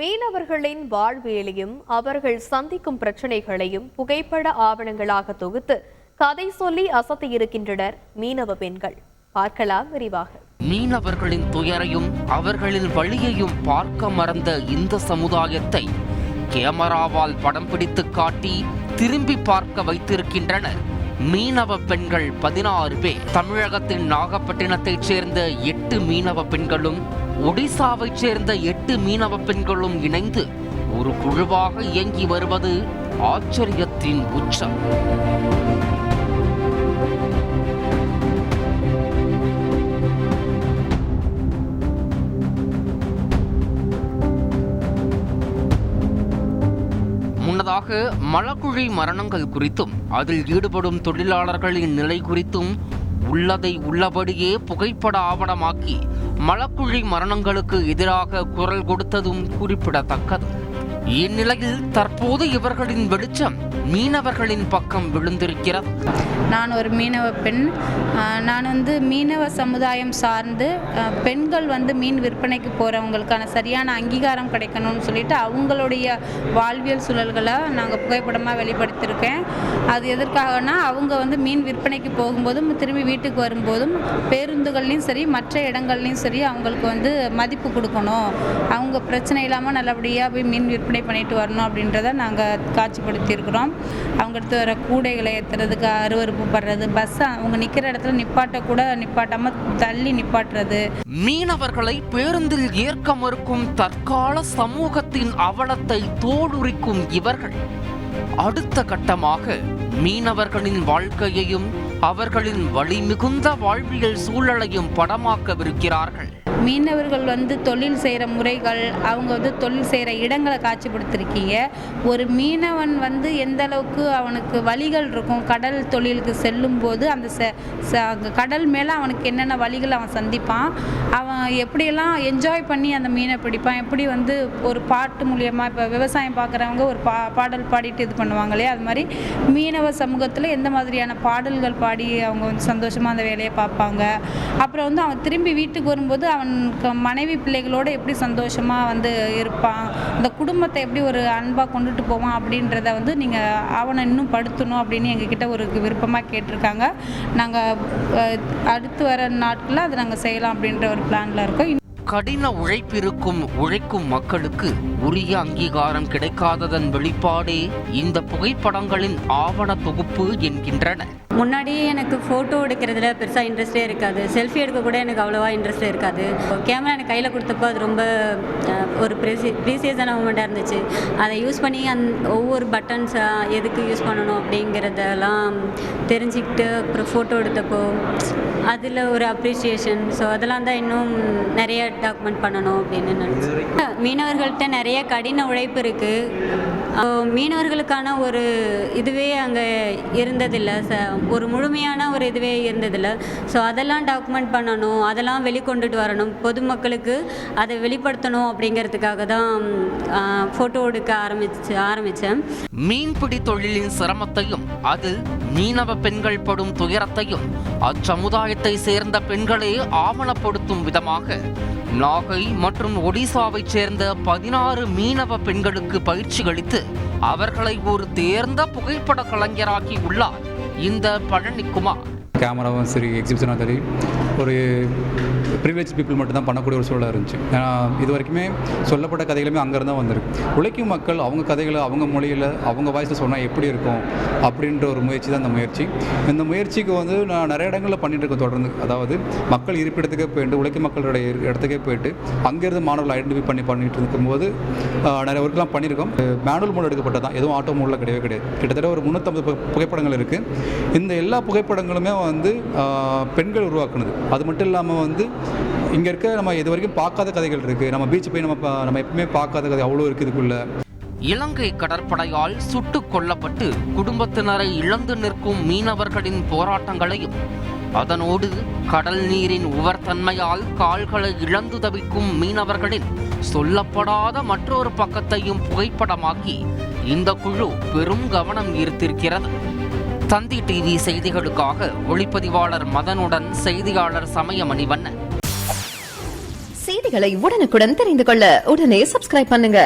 மீனவர்களின் வாழ்வியலையும் அவர்கள் சந்திக்கும் பிரச்சனைகளையும் புகைப்பட ஆவணங்களாக தொகுத்து கதை சொல்லி அசத்தியிருக்கின்றனர் மீனவ பெண்கள். பார்க்கலாம் விரிவாக. மீனவர்களின் துயரையும் அவர்களின் வழியையும் பார்க்க மறந்த இந்த சமுதாயத்தை கேமராவால் படம் பிடித்து காட்டி திரும்பி பார்க்க வைத்திருக்கின்றனர் மீனவ பெண்கள் 16 பேர். தமிழகத்தின் நாகப்பட்டினத்தைச் சேர்ந்த 8 மீனவ பெண்களும் ஒடிசாவைச் சேர்ந்த 8 மீனவ பெண்களும் இணைந்து ஒரு குழுவாக இயங்கி வருவது ஆச்சரியத்தின் உச்சம். முன்னதாக மலக்குழி மரணங்கள் குறித்தும் அதில் ஈடுபடும் தொழிலாளர்களின் நிலை குறித்தும் உள்ளதை உள்ளபடியே புகைப்பட ஆவணமாக்கி மலக்குழி மரணங்களுக்கு எதிராக குரல் கொடுத்ததும் குறிப்பிடத்தக்கது. இந்நிலையில் தற்போது இவர்களின் வெளிச்சம் மீனவர்களின் பக்கம் விழுந்திருக்கிறது. நான் ஒரு மீனவ பெண். நான் மீனவ சமுதாயம் சார்ந்து பெண்கள் மீன் விற்பனைக்கு போகிறவங்களுக்கான சரியான அங்கீகாரம் கிடைக்கணும்னு சொல்லிட்டு அவங்களுடைய வாழ்வியல் சூழல்களை நாங்கள் புகைப்படமாக வெளிப்படுத்தியிருக்கேன். அது எதற்காகனா அவங்க மீன் விற்பனைக்கு போகும்போதும் திரும்பி வீட்டுக்கு வரும்போதும் பேருந்துகள்லையும் சரி மற்ற இடங்கள்லையும் சரி அவங்களுக்கு மதிப்பு கொடுக்கணும், அவங்க பிரச்சனை இல்லாமல் நல்லபடியாக போய் மீன் விற்பனை பண்ணிட்டு வரணும் அப்படின்றத நாங்கள் காட்சிப்படுத்தியிருக்கிறோம். அவங்க எடுத்து வர கூடைகளை ஏற்றுறதுக்கு அருவருப்பு படுறது, பஸ் அவங்க நிற்கிற இடத்துல நிப்பாட்டாமல் தள்ளி நிப்பாட்டுறது. மீனவர்களை பேருந்தில் ஏற்க மறுக்கும் தற்கால சமூகத்தின் அவலத்தை தோலுரிக்கும் இவர்கள் அடுத்த கட்டமாக மீனவர்களின் வாழ்க்கையையும் அவர்களின் வலிமிகுந்த வாழ்வியல் சூழலையும் படமாக்கவிருக்கிறார்கள். மீனவர்கள் தொழில் செய்கிற முறைகள், அவங்க தொழில் செய்கிற இடங்களை காட்சிப்படுத்திருக்கீங்க. ஒரு மீனவன் எந்த அளவுக்கு அவனுக்கு வழிகள் இருக்கும், கடல் தொழிலுக்கு செல்லும்போது அந்த கடல் மேலே அவனுக்கு என்னென்ன வழிகள் அவன் சந்திப்பான், அவன் எப்படியெல்லாம் என்ஜாய் பண்ணி அந்த மீனை பிடிப்பான், எப்படி ஒரு பாட்டு மூலியமாக இப்போ விவசாயம் பார்க்குறவங்க ஒரு பாடல் பாடிட்டு இது பண்ணுவாங்க இல்லையா, அது மாதிரி மீனவ சமூகத்தில் எந்த மாதிரியான பாடல்கள் பாடி அவங்க சந்தோஷமாக அந்த வேலையை பார்ப்பாங்க. அப்புறம் அவன் திரும்பி வீட்டுக்கு வரும்போது அவன் மனைவி பிள்ளைகளோட எப்படி சந்தோஷமாக இருப்பான், இந்த குடும்பத்தை எப்படி ஒரு அன்பாக கொண்டுட்டு போவான் அப்படின்றத நீங்கள் அவனை இன்னும் படுத்தணும் அப்படின்னு எங்ககிட்ட ஒரு விருப்பமாக கேட்டிருக்காங்க. நாங்கள் அடுத்து வர நாட்களில் அதை நாங்கள் செய்யலாம் அப்படின்ற ஒரு பிளானில் இருக்கோம். கடின உழைக்கும் மக்களுக்கு உரிய அங்கீகாரம் கிடைக்காததன் வெளிப்பாடே இந்த புகைப்படங்களின் ஆவண தொகுப்பு என்கின்றன. முன்னாடியே எனக்கு ஃபோட்டோ எடுக்கிறதுல பெருசாக இன்ட்ரெஸ்டே இருக்காது, செல்ஃபி எடுக்க கூட எனக்கு அவ்வளோவா இன்ட்ரெஸ்டே இருக்காது. கேமரா எனக்கு கையில் கொடுத்தப்போ அது ரொம்ப ஒரு ப்ரீசியஸான மூமெண்ட்டாக இருந்துச்சு. அதை யூஸ் பண்ணி ஒவ்வொரு பட்டன்ஸ் எதுக்கு யூஸ் பண்ணணும் அப்படிங்கிறதெல்லாம் தெரிஞ்சுக்கிட்டு அப்புறம் ஃபோட்டோ எடுத்தப்போ அதில் ஒரு அப்ரிஷியேஷன். ஸோ அதெல்லாம் தான் இன்னும் நிறைய டாக்குமெண்ட் பண்ணணும் அப்படின்னு நினச்சேன். மீனவர்கள்ட்ட நிறைய கடின உழைப்பு இருக்குது. மீனவர்களுக்கான ஒரு இதுவே அங்கே இருந்ததில்லை, ஒரு முழுமையான ஒரு இதுவே இருந்ததில்லை. ஸோ அதெல்லாம் டாக்குமெண்ட் பண்ணணும், அதெல்லாம் வெளிக்கொண்டுட்டு வரணும், பொதுமக்களுக்கு அதை வெளிப்படுத்தணும் அப்படிங்கிறதுக்காக தான் ஃபோட்டோ எடுக்க ஆரம்பித்தேன். மீன்பிடி தொழிலின் சிரமத்தையும் அதில் மீனவ பெண்கள் படும் துயரத்தையும் அச்சமுதாயத்தை சேர்ந்த பெண்களே ஆவணப்படுத்தும் விதமாக நாகை மற்றும் ஒடிசாவைச் சேர்ந்த 16 மீனவ பெண்களுக்கு பயிற்சி அளித்து அவர்களை ஒரு தேர்ந்த புகைப்பட கலைஞராக்கி உள்ளார் இந்த பழனிக்குமார். கேமராவும் சரி, எக்ஸிபிஷனாக சரி, ஒரு ப்ரிவிலேஜ் பீப்புள் மட்டும்தான் பண்ணக்கூடிய ஒரு சூழலாக இருந்துச்சு. ஏன்னா இது வரைக்குமே சொல்லப்பட்ட கதைகளுமே அங்கேருந்து தான் வந்திருக்கு. உழைக்கும் மக்கள் அவங்க கதைகளை அவங்க மொழியில் அவங்க வாய்ஸில் சொன்னால் எப்படி இருக்கும் அப்படின்ற ஒரு முயற்சி தான் இந்த முயற்சி. இந்த முயற்சிக்கு நான் நிறைய இடங்களில் பண்ணிட்டு இருக்கேன் தொடர்ந்து. அதாவது மக்கள் இருப்பிடத்துக்கே போயிட்டு உழைக்கும் மக்களுடைய இடத்துக்கே போயிட்டு அங்கேருந்து மாணவர்கள் ஐடென்டிஃபை பண்ணிட்டு இருக்கும்போது நிறைய ஒர்க்கெலாம் பண்ணியிருக்கோம். மேனுவல் மோட் எடுக்கப்பட்டது தான், எதுவும் ஆட்டோ மோடில் கிடையவே. கிட்டத்தட்ட ஒரு 350 புகைப்படங்கள் இருக்குது. இந்த எல்லா புகைப்படங்களுமே பெண்கள் உருவாக்குனது. அது மட்டும் இல்லாமல் இங்கே இருக்க நம்ம இது வரைக்கும் பார்க்காத கதைகள் இருக்குது. நம்ம பீச் போய் நம்ம எப்பவுமே பார்க்காத கதை அவ்வளோ இருக்குது இதுக்குள்ள. இலங்கை கடற்படையால் சுட்டுக் கொல்லப்பட்டு குடும்பத்தினரை இழந்து நிற்கும் மீனவர்களின் போராட்டங்களையும் அதனோடு கடல் நீரின் உவர்த்தன்மையால் கால்களை இழந்து தவிக்கும் மீனவர்களின் சொல்லப்படாத மற்றொரு பக்கத்தையும் புகைப்படமாக்கி இந்த குழு பெரும் கவனம் ஈர்த்திருக்கிறது. தந்தி டிவி செய்திகளுக்காக ஒளிப்பதிவாளர் மதனுடன் செய்தியாளர் சமயமணிவண்ணன். செய்திகளை உடனுக்குடன் தெரிந்து கொள்ள உடனே சப்ஸ்கிரைப் பண்ணுங்க.